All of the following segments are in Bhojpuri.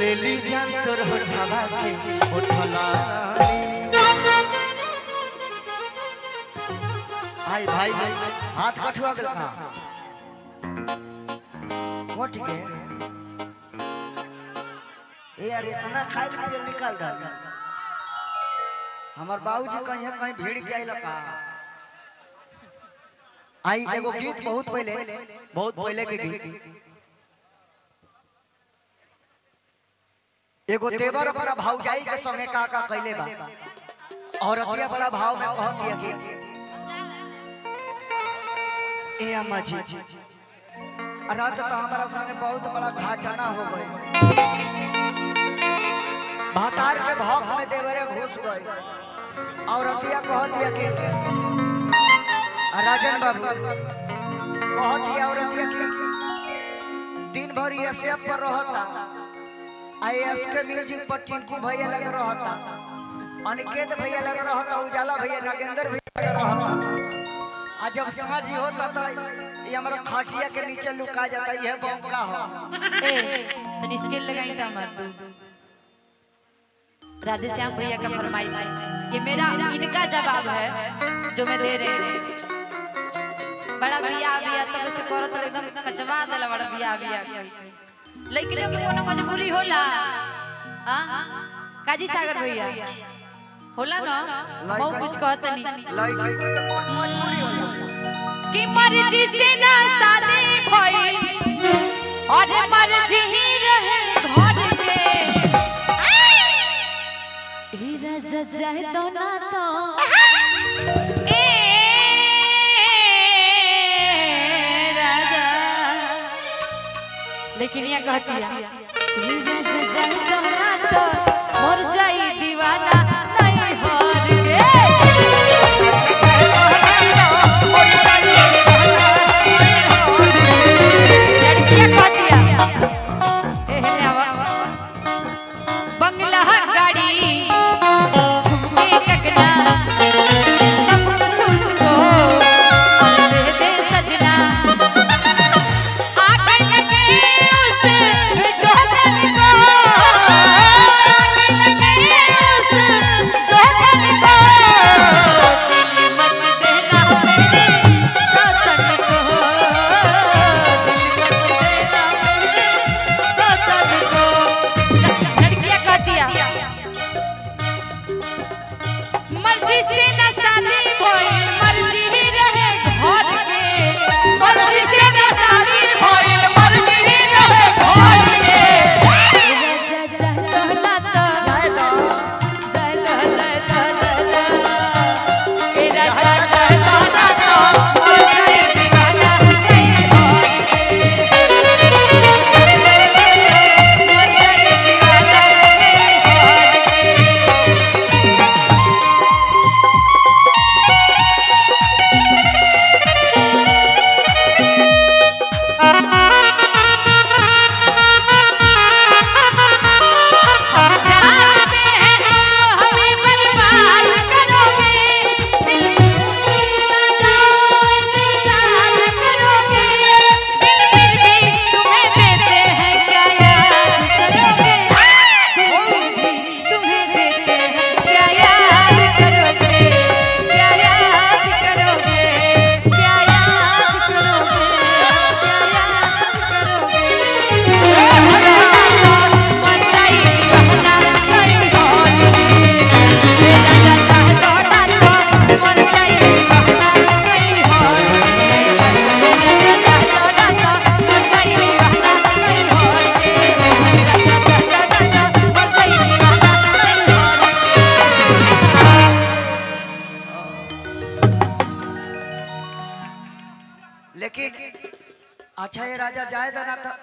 ले ली जान तोर होठवा के होठला भाई भाई हाथ कठुआ गल का कोट के ए यार इतना खाई पिए निकाल दे हमार बाबूजी कहीं कहीं भीड़ के आइल का आई एगो गीत बहुत पहले के गीत एगो देवर अपना भौजाई के संगे का कैले बा और अतिया बड़ा भाव में कह दिया कि ए अम्मा जी रात तो हमारा संगे बहुत बड़ा घटना हो गई भातार के भाव में देवरे घुस गए और अतिया कह दिया कि राजन बाबू कह दिया और अतिया कि दिन भर ये सेब पर रहता आईएस के म्यूजिक पर टिंकू भैया लग रहता अनिकेत भैया लग रहता उजाला भैया नागेंद्र भैया लग रहता आज जब समाजी होता था ये हमारा खाटिया के नीचे लुका जाता यह बौका हो ए तनी स्केल लगाई था मत राधे श्याम भैया का फरमाइश है ये मेरा इनका जवाब है जो मैं दे रही हूं बड़ा बिया तब से करत एकदम कचवा देला बड़ा बिया लेकिन लोग कोनो मजबूरी होला हां काजी सागर भैया होला ना मौ कुछ कहतनी लड़की को तो बहुत मजबूरी होला कि मर्जी से ना शादी भइल और मर्जी ही रहे घर के ए राजा जाए तो ना तो ए राजा लेकिन ये कहती है तो मर जाई दीवाना नहीं हार के लड़कियां कहती है बंगला गाड़ी झुमके ककना सब कुछ उसको दे दे सजना अच्छा ये राजा जाए ना था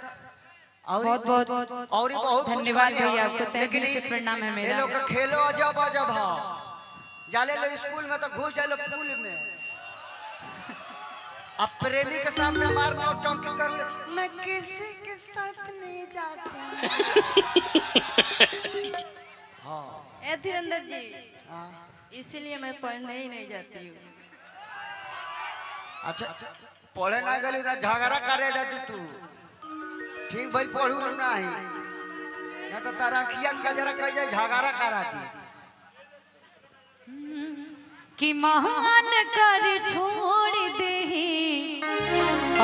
बहुत बहुत और बहुत धन्यवाद भैया आपको तहे दिल से प्रणाम है मेरा। ये लोग खेलो अजब अजब हा जाले लो स्कूल में तो घुस जाले पूल में अब प्रेमी के सामने मारना टंकी कर ले मैं किसी के साथ नहीं जाती हाँ ए धीरेंद्र जी इसीलिए मैं पढ़ने ही नहीं जाती हूँ। अच्छा पढ़े ना गली ना झगड़ा करे जाती तू ठीक भाई पढ़ू नहीं ना तो तरखिया गजरा कहे झगड़ा करा दी कि महान कर छोड़ दे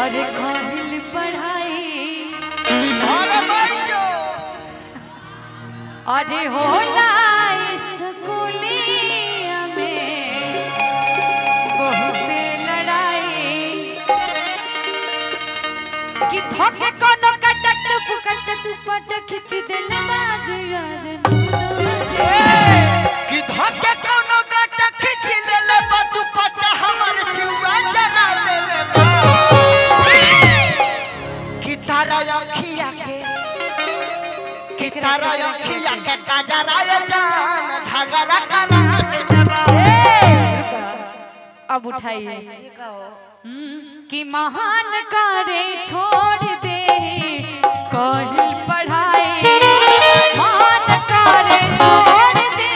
अरे काहिल पढ़ाई अरे भाई जो अरे होला स्कूलिया में बहुत लड़ाई कि धोखे कोनो कटक पुकट तू पट खिंच दिल बाज राज कि धोखे कोनो कटक खिंच ले तू पट हमर छुआ जरा देले कि तारा अखिया के काजरा जान झगड़ा करा देले बा अब उठाइए कि महान करे छोड़ दे काहिल पढ़ाई महान करे छोड़ दे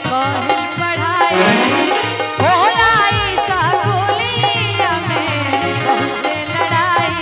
काहिल पढ़ाई होला ईसा गोलिया में बहुत लड़ाई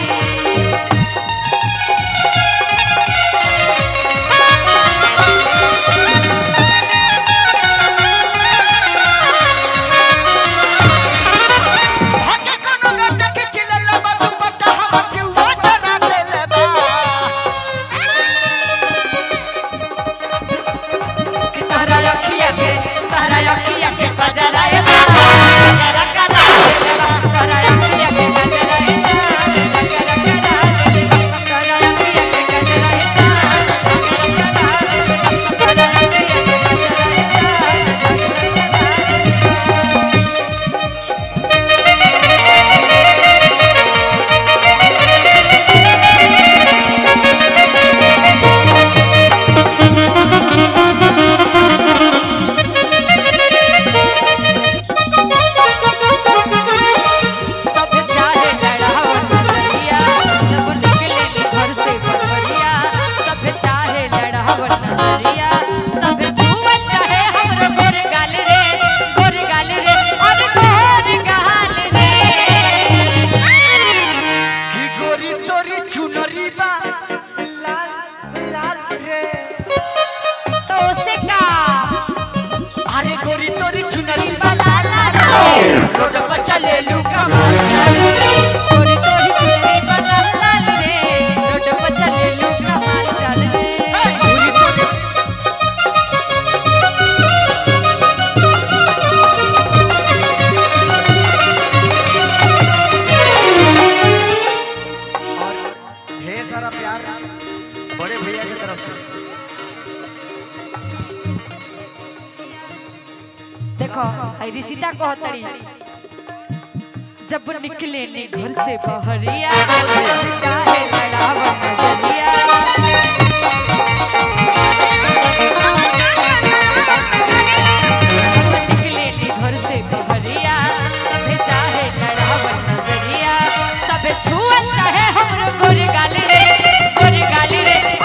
रोड पर चले लू कमाल चले तोरी तोरी चुनरी वाला लाल रे रोड पर चले लू कमाल चल रे और ढेर सारा प्यार बड़े भैया की तरफ से। देखो आई रिसिता कहतड़ी जब निकले ने घर से बहरिया चाहे लड़ावा नजरिया निकले ने घर से बहरिया सबे चाहे लड़ावा नजरिया सबे छुअल चाहे हमरो गोरी गाल रे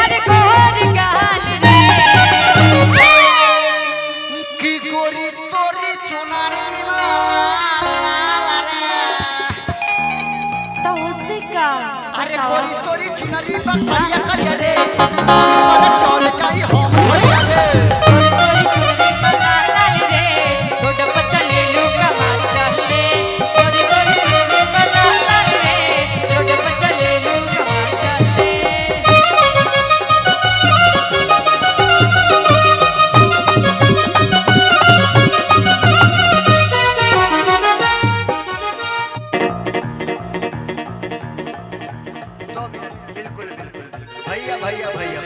अरे गोरी गाल रे की गोरी तोरी चुनारी तो उसिका अरे गोरी तोरी चुनारी बकरिया करिया रे पर चल जाई हम भैया रे तोरी चुनरी वाला लाल रे रोड पर चले लू कमाल चल रे तोरी तोरी चुनरी वाला लाल रे रोड पर चले लू कमाल चल तो बिल्कुल भैया भैया भैया